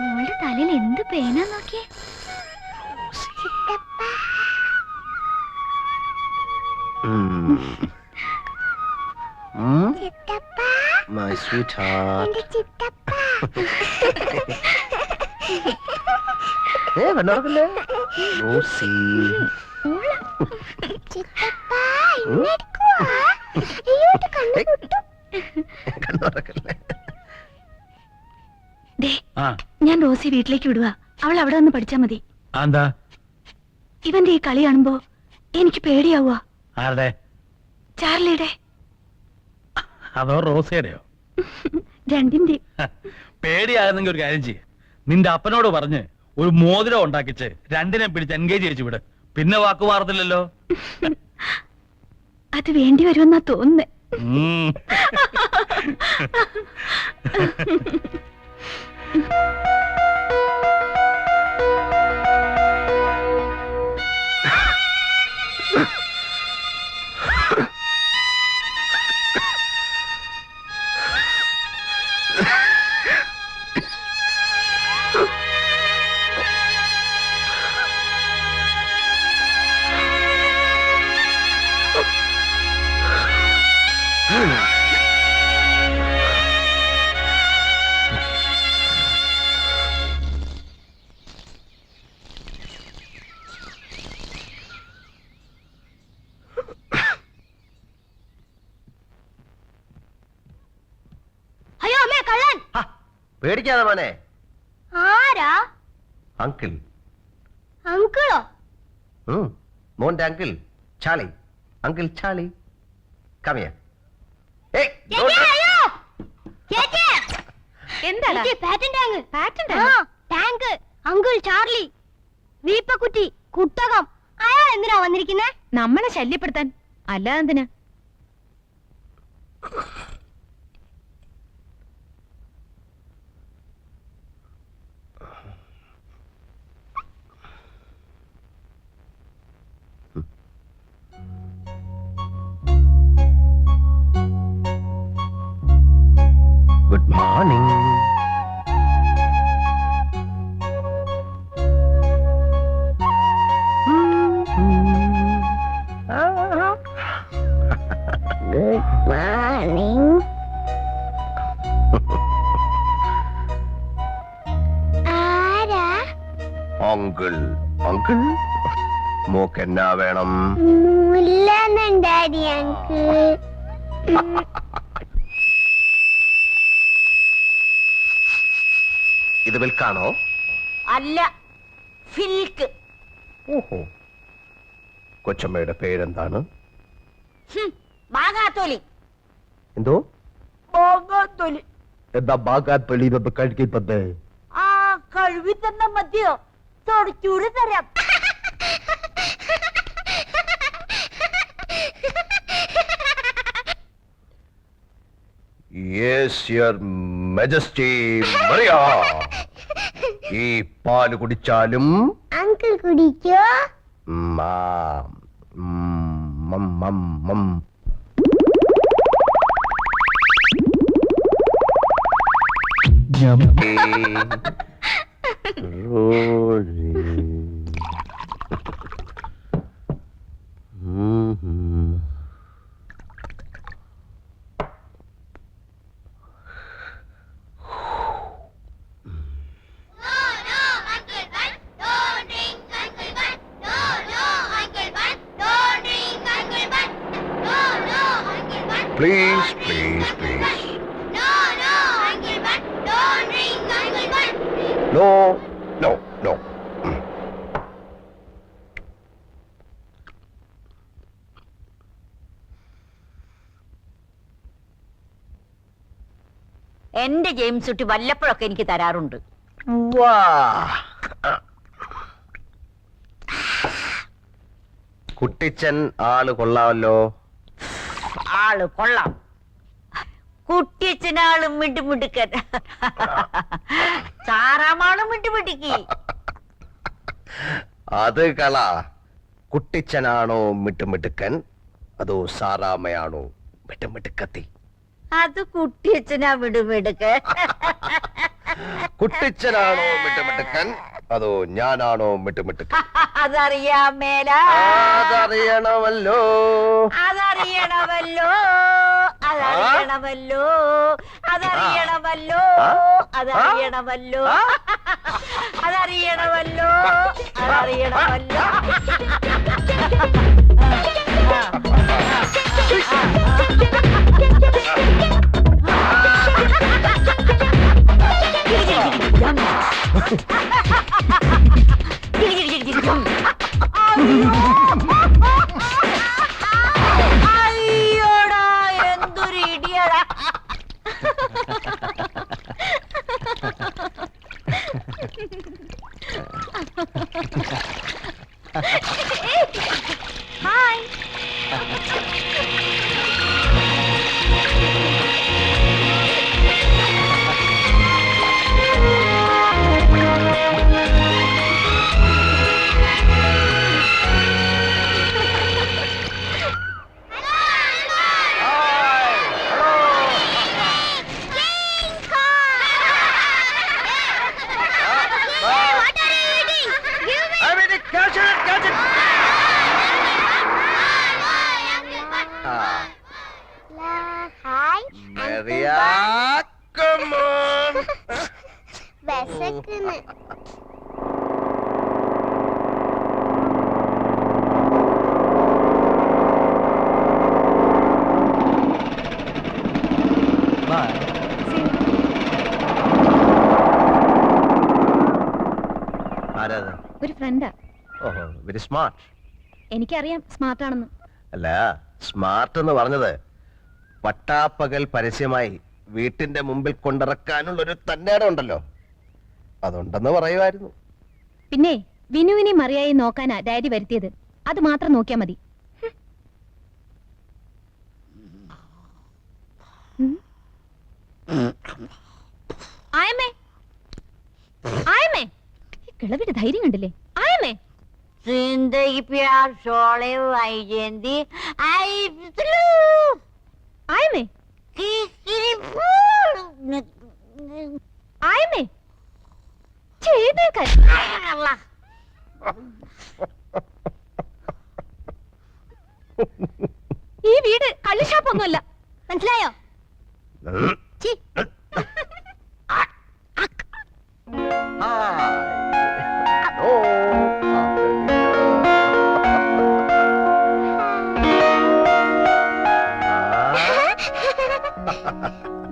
മോളുടെ തലയിൽ എന്ത് പേനാ നോക്കിയേ? My sweetheart. കണ്ണോർക്കല്ലേ റോസി. കണ്ണോർക്കല്ലേ. ഞാൻ റോസി വീട്ടിലേക്ക് വിടുക. അവൾ അവിടെ വന്ന് പഠിച്ചാ മതി. എന്താ ഇവന്റെ ഈ കളി കാണുമ്പോ എനിക്ക് പേടിയാവുക. ആരുടെ? ചാർലിയുടെ. അതോ റോസയുടെയോ? രണ്ടിന്റെ. പേടിയാകുന്നെങ്കിൽ ഒരു കാര്യം ചെയ്യ്, നിന്റെ അപ്പനോട് പറഞ്ഞ് ഒരു മോതിരം ഉണ്ടാക്കിച്ച് രണ്ടിനെ പിടിച്ച് എൻഗേജ് ചെയ്യിച്ചു വിട്. പിന്നെ വാക്ക് മാറത്തില്ലല്ലോ. അത് വേണ്ടി വരുമെന്നാ തോന്നുന്നേ. പേടിക്കാതെ മോനെ. ആരാ? അങ്കിൾ. അങ്കിളോ? മോന്റെ അങ്കിൾ ചാളി. Uncle Charlie. കമിയ. അങ്കിൾ ചാർലി, വീപ്പക്കുറ്റി, കുട്ടകം. അയാൾ എന്തിനാ വന്നിരിക്കുന്നേ? നമ്മളെ ശല്യപ്പെടുത്താൻ. അല്ലാതെ എന്തിനാ? Good morning. Good morning. ആരാ? അങ്കിൾ. അങ്കിൾ മോക്ക് എന്നാ വേണം? മുല്ലെന്നുണ്ടാടി അങ്കിൾ. ഇത് വിൽക്കാണോ? അല്ല, ഫിൽക്ക്. ഓഹോ. കൊച്ചമ്മയുടെ പേരെന്താണ്? ബാഗാത്തോലി. എന്തോ? ബാഗാത്തോലി. എന്താ ബാഗാത്തൊലി കഴിക്കുന്നത്? ആ, കഴുകി തന്ന മതിയോ? തുടച്ചൂട് തരാം. Yes, your majesty. മറിയ, ഈ പാല് കുടിച്ചാലും uncle കുടിക്കോ? Please, please, please. No, Uncle Bun. Don't drink, Uncle Bun. No, no, no. എന്റെ ജെയിംസ് കുട്ടി വല്ലപ്പോഴൊക്കെ എനിക്ക് തരാറുണ്ട്. കുട്ടിച്ചൻ ആള് കൊള്ളാമല്ലോ. ആള് കൊള്ളാം. കുട്ടിയച്ഛനാളും മിണ്ടുമിടുക്കൻ, സാറാമാളും മിണ്ടുമിടുക്കി. അത് കള. കുട്ടിച്ചനാണോ മിട്ടുമിടുക്കൻ, അതോ സാറാമ്മയാണോ മിട്ടുമിട്ടുക്കത്തി? അത് കുട്ടിയച്ഛനാ വിടുമിടുക്ക്. കുട്ടിച്ചനാണോ മിട്ടുമിട്ടുക്കൻ അതോ ഞാനാണോ മിട്ടുമിട്ടുക്കൻ? അതറിയാൻ മേല. അതറിയണമല്ലോ. അതറിയണമല്ലോ. അതറിയണമല്ലോ. അതറിയണമല്ലോ. അതറിയണമല്ലോ. അതറിയണമല്ലോ. അതറിയണമല്ലോ. അയ്യോടാ, എന്തൊരു ഇടിയടാ. ഹായ്. Maria, come on. വിശക്കുന്നു. ആരാത്? ഒരു ഫ്രണ്ടാ. ഓഹോ, വെരി സ്മാർട്ട്. എനിക്കറിയാം സ്മാർട്ട് ആണെന്ന്. അല്ല, സ്മാർട്ട് എന്ന് പറഞ്ഞത് പട്ടാപ്പകൽ പരസ്യമായി വീട്ടിന്റെ മുമ്പിൽ കൊണ്ടിറക്കാനുള്ള ഒരു തന്നേടം ഉണ്ടല്ലോ, അതുണ്ടെന്ന് പറയുമായിരുന്നു. പിന്നെ വിനുവിനെ മറിയായി നോക്കാനാ ഡാഡി വരുത്തിയത്. അത് മാത്രം നോക്കിയാ മതി. ആയമേ, ആയമേ, ഈ കിളവിയുടെ ധൈര്യം കണ്ടില്ലേ? ആയമേ, जिंदगी प्यार शोले आई जेंदी आई ആയമേ, ആയമേ, ചെയ്തേക്കാൻ. ഈ വീട് കള്ളിഷാപ്പൊന്നുമല്ല, മനസ്സിലായോ? ഛീ.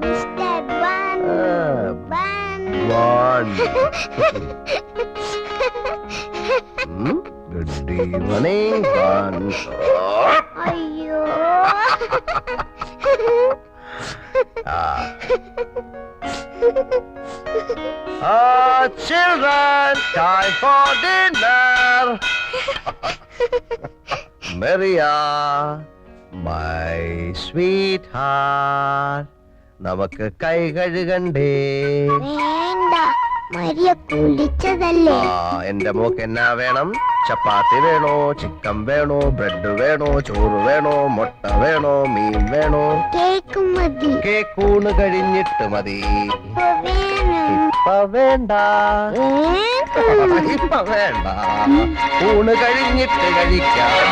Mr. Bun. Good evening, Bun. അയ്യോ. Children, time for dinner. Maria, my sweetheart, നമുക്ക് കൈ കഴുകണ്ടേ? വേണ്ട, മരിയ കുളിച്ചതല്ലേ. എന്റെ മോക്ക് എന്നാ വേണം? ചപ്പാത്തി വേണോ, ചിക്കൻ വേണോ, ബ്രെഡ് വേണോ, ചോറ് വേണോ, മുട്ട വേണോ, മീൻ വേണോ? കേക്ക് മതി. കേക്കൂണ് കഴിഞ്ഞിട്ട് മതി. ഇപ്പൊ വേണം. ഇപ്പ വേണ്ട, ഇപ്പ വേണ്ട, ഊണ് കഴിഞ്ഞിട്ട് കഴിക്കാം.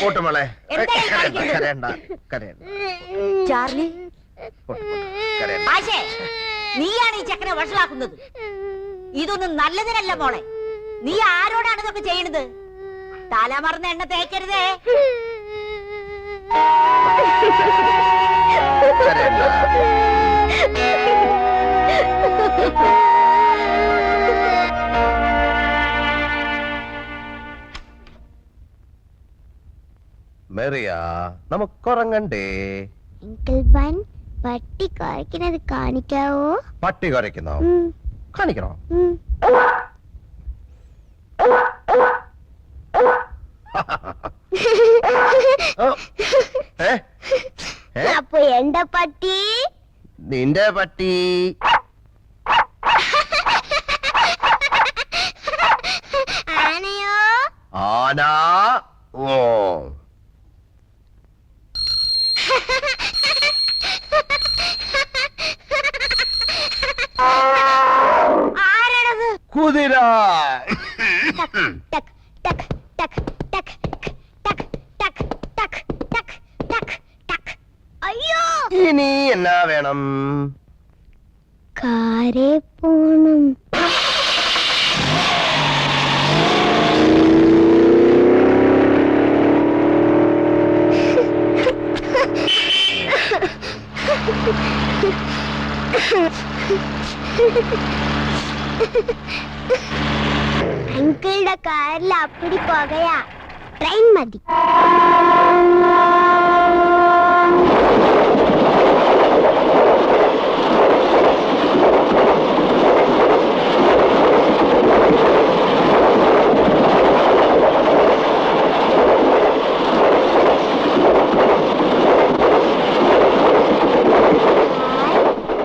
പോട്ടുമോളെ, കരയണ്ട, കരയണ്ട, ചാർലി, കരയണ്ട. ആശേ, നീയാണ് ഈ ചക്കനെ വഷളാക്കുന്നത്. ഇതൊന്നും നല്ലതിനല്ല മോളെ. നീ ആരോടാണ് ഇതൊക്കെ ചെയ്യണത്? തലമറന്ന എണ്ണ തേക്കരുതേ. കരയണ്ട. മെറിയ, നമുക്കുറങ്ങണ്ടേ? അങ്കിൾ ബൻ, പട്ടി കുറയ്ക്കുന്നത് കാണിക്കാവോ? പട്ടി കുറയ്ക്കുന്നോ? കാണിക്കണോ? അപ്പൊ എന്റെ പട്ടി? നിന്റെ പട്ടി ആന ഓ ആരാണത്? കുതിര. ടക് ടക് ടക് ടക് ടക് ടക് ടക് ടക് ടക് ടക്. അയ്യോ, ഇനി എന്നാ വേണം? കാരേ പോണം. അങ്കിളുടെ കാറിൽ അപ്പടി പോകയാ. ട്രെയിൻ മതി.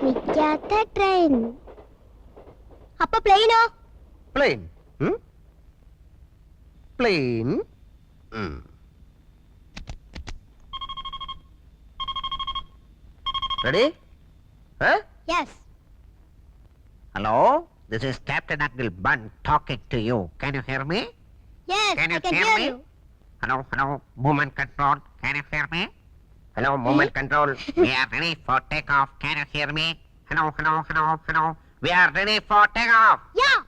നിക്കാത്ത ട്രെയിൻ. അപ്പൊ പ്ലെയിനോ? Plane. Plane. Ready? Yes. Hello, this is Captain Uncle Bun talking to you. Can you hear me? Yes, Can I you can hear hear me? you. Hello, movement control. Can you hear me? Hello, movement control. We are ready for takeoff. Can you hear me? Hello. We are ready for takeoff. Yeah.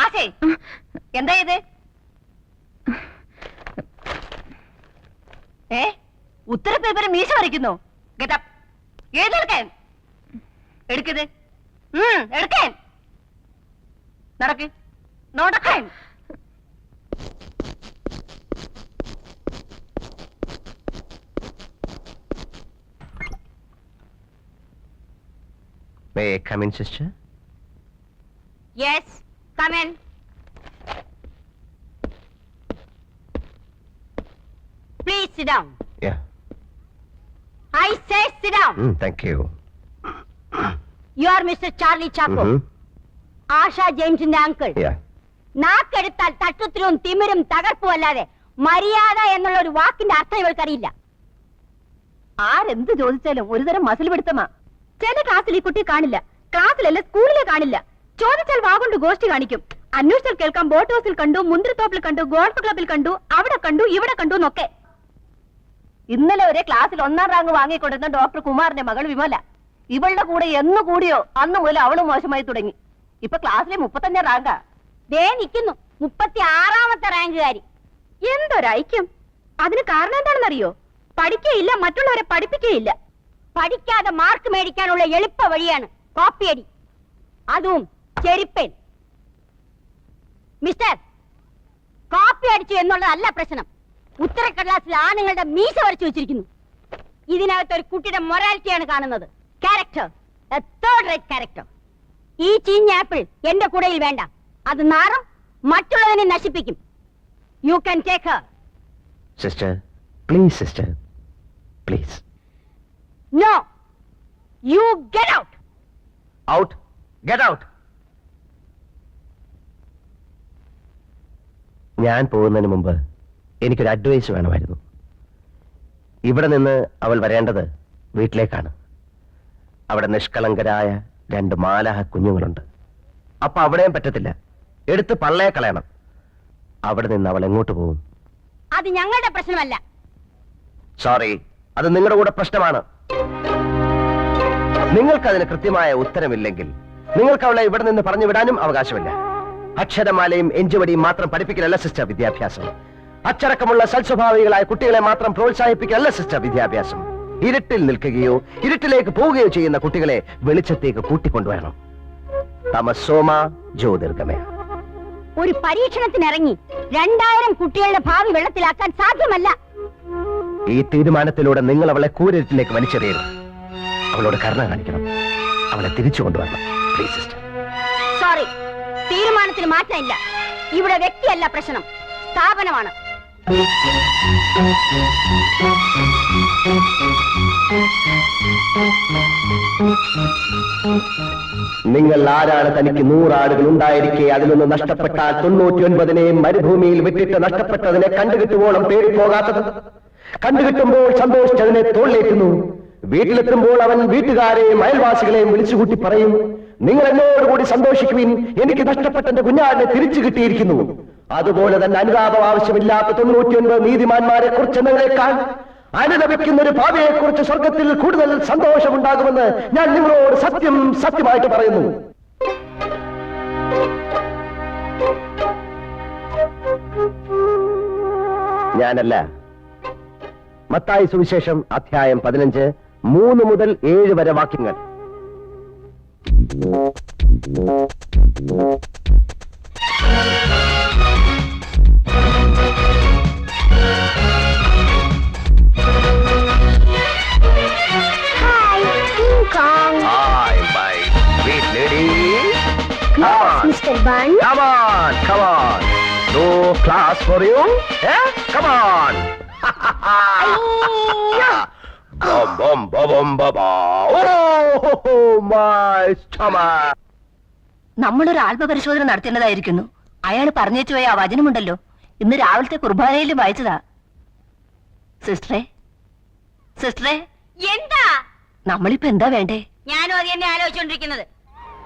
ആശേ, എന്താ ഇത്? ഉത്തര paper മീശ വരയ്ക്കുന്നു. Getup. എഴുതെടുക്കാൻ. എടുക്കത്. എടുക്കാൻ. നടക്ക്. നടക്കാൻ. May I come in, sister? Yes, come in. Please sit down. Yeah. I say sit down. Thank you. You are Mr. Charlie Chaco. Asha ജെയിംസിന്റെ uncle. Yeah. നാക്കെടുത്താൽ തട്ടുത്തിലും തിമിരും തകർപ്പും അല്ലാതെ മര്യാദ എന്നുള്ള ഒരു വാക്കിന്റെ അർത്ഥം ഇവൾക്കറിയില്ല. ആരെന്ത് ചോദിച്ചാലും ഒരുതരം മസിൽ പിടുത്തമാ. ചില ക്ലാസ്സിൽ ഈ കുട്ടി കാണില്ല, ക്ലാസ്സിലല്ല സ്കൂളിലെ കാണില്ല. ചോദിച്ചാൽ വാഗൊണ്ട് ഗോഷ്ടി കാണിക്കും. അന്വേഷിച്ചാൽ കേൾക്കാം ബോട്ട് ഹൗസിൽ കണ്ടു, മുന്തിരിത്തോപ്പിൽ കണ്ടു, ഗോൾഫ് ക്ലബിൽ കണ്ടു, അവിടെ കണ്ടു, ഇവിടെ കണ്ടു എന്നൊക്കെ. ഇന്നലെ ഒരേ ക്ലാസ്സിൽ 1ാം റാങ്ക് വാങ്ങിക്കൊണ്ടിരുന്ന ഡോക്ടർ കുമാറിന്റെ മകൾ വിമല. ഇവളുടെ കൂടെ എന്ന് കൂടിയോ അന്ന് മുതൽ അവള് മോശമായി തുടങ്ങി. ഇപ്പൊ ക്ലാസ്സിലെ 35ാം റാങ്കാ. ദേ നിൽക്കുന്നു 36ാമത്തെ റാങ്കുകാരി. എന്തൊരൈക്യം. അതിന് കാരണം എന്താണെന്നറിയോ? പഠിക്കുകയില്ല, മറ്റുള്ളവരെ പഠിപ്പിക്കുകയില്ല. പഠിക്കാതെ മാർക്ക് മേടിക്കാനുള്ള എളുപ്പ വഴിയാണ് കോപ്പിയടി, അതും ചെരിപ്പൻ. മിസ്റ്റർ, കോപ്പി അടിച്ചു എന്നുള്ളതല്ല പ്രശ്നം. ഉത്തരക്കടലാസിൽ ആണുങ്ങളുടെ മീശ വരച്ചു വെച്ചിരിക്കുന്നു. ഇതിനകത്ത് ഒരു കുട്ടിയുടെ മൊറാലിറ്റിയാണ് കാണുന്നത്. Character, third rate character. ഈ ചീഞ്ഞ ആപ്പിൾ എന്റെ കൂടയിൽ വേണ്ട. അത് നാറും, മറ്റുള്ളതിനെ നശിപ്പിക്കും. You can take her. Sister please, sister please. No, you get out. Out, get out. ഞാൻ പോകുന്നതിന് മുമ്പ് എനിക്കൊരു അഡ്വൈസ് വേണമായിരുന്നു. ഇവിടെ നിന്ന് അവൾ വരേണ്ടത് വീട്ടിലേക്കാണ്. അവിടെ നിഷ്കളങ്കരായ 2 മാലാഹ കുഞ്ഞുങ്ങളുണ്ട്. അപ്പൊ അവിടെയും പറ്റത്തില്ല, എടുത്ത് പള്ളയെ കളയണം. അവിടെ നിന്ന് അവൾ എങ്ങോട്ട് പോകും? അത് ഞങ്ങളുടെ പ്രശ്നമല്ല. സോറി, അത് നിങ്ങളുടെ കൂടെ പ്രശ്നമാണ്. നിങ്ങൾക്കതിന് കൃത്യമായ ഉത്തരമില്ലെങ്കിൽ നിങ്ങൾക്ക് അവളെ ഇവിടെ നിന്ന് പറഞ്ഞു വിടാനും അവകാശമില്ല. അക്ഷരമാലയും എഞ്ചുവടിയും മാത്രം പഠിപ്പിക്കലല്ല സിസ്റ്റർ വിദ്യാഭ്യാസം. അച്ചടക്കമുള്ള സൽസ്വഭാവികളായ കുട്ടികളെ മാത്രം പ്രോത്സാഹിപ്പിക്കലല്ല സിസ്റ്റർ വിദ്യാഭ്യാസം. ഇരുട്ടിൽ നിൽക്കുകയോ ഇരുട്ടിലേക്ക് പോവുകയോ ചെയ്യുന്ന കുട്ടികളെ വെളിച്ചത്തേക്ക് കൂട്ടിക്കൊണ്ടുവരണം. തമസോമ ജ്യോതിർഗമയ. ഒരു പരീക്ഷണത്തിനിറങ്ങി 2000 കുട്ടികളുടെ ഭാവി വെള്ളത്തിലാക്കാൻ സാധ്യമല്ല. ഈ തീരുമാനത്തിലൂടെ നിങ്ങൾ അവളെ കൂരിരുട്ടിലേക്ക് വലിച്ചെറിയരുത്. അവളോട് കരുണ കാണിക്കണം. അവളെ തിരിച്ചു കൊണ്ടുവരണം. Please sister. സോറി, തീരുമാനത്തിന് മാറ്റമില്ല. ഇവിടെ വ്യക്തിയല്ല പ്രശ്നം, സ്ഥാപനമാണ്. നിങ്ങൾ ആരാണ്? തനിക്ക് 100 ആടുകൾ ഉണ്ടായിരിക്കെ അതിൽ നിന്ന് നഷ്ടപ്പെട്ടാൽ 99 മരുഭൂമിയിൽ വിട്ടിട്ട് നഷ്ടപ്പെട്ടതിനെ കണ്ടുകിട്ടുവോളം പേടിപ്പോകാത്തത്? കണ്ടുകിട്ടുമ്പോൾ സന്തോഷിച്ചതിനെ തോളിലേറ്റുന്നു. വീട്ടിലെത്തുമ്പോൾ അവൻ വീട്ടുകാരെയും അയൽവാസികളെയും വിളിച്ചുകൂട്ടി പറയും, നിങ്ങൾ എന്നോടുകൂടി സന്തോഷിക്കുവിൻ, എനിക്ക് നഷ്ടപ്പെട്ട എന്റെ കുഞ്ഞാടിനെ തിരിച്ചു കിട്ടിയിരിക്കുന്നു. അതുപോലെ തന്നെ അനുതാപം ആവശ്യമില്ലാത്ത 99 നീതിമാന്മാരെ കുറിച്ചെന്നതിനേക്കാൾ അനുദപിക്കുന്ന ഒരു ഭാവിയെ കുറിച്ച് സ്വർഗത്തിൽ കൂടുതൽ സന്തോഷമുണ്ടാകുമെന്ന് ഞാൻ നിങ്ങളോട് സത്യമായിട്ട് പറയുന്നു. ഞാനല്ല. മത്തായി സുവിശേഷം അധ്യായം 15 3 മുതൽ 7 വരെ വാക്യങ്ങൾ. Hi, my sweet lady. Come on, Mr. Bun. Come on, come on. No class for you? Eh? Come on. Bum, bum, bum, bum, bum, bum. Oh, my stomach. നമ്മളൊരു ആത്മപരിശോധന നടത്തേണ്ടതായിരിക്കുന്നു. അയാൾ പറഞ്ഞേച്ചു പോയ ആ വചനമുണ്ടല്ലോ, ഇന്ന് രാവിലത്തെ കുർബാനയിലും വായിച്ചതാ. സിസ്റ്ററെ, എന്താ? നമ്മളിപ്പോ എന്താ വേണ്ടേ? ഞാനും അത് തന്നെ ആലോചിച്ചോണ്ടിരിക്കുന്നത്.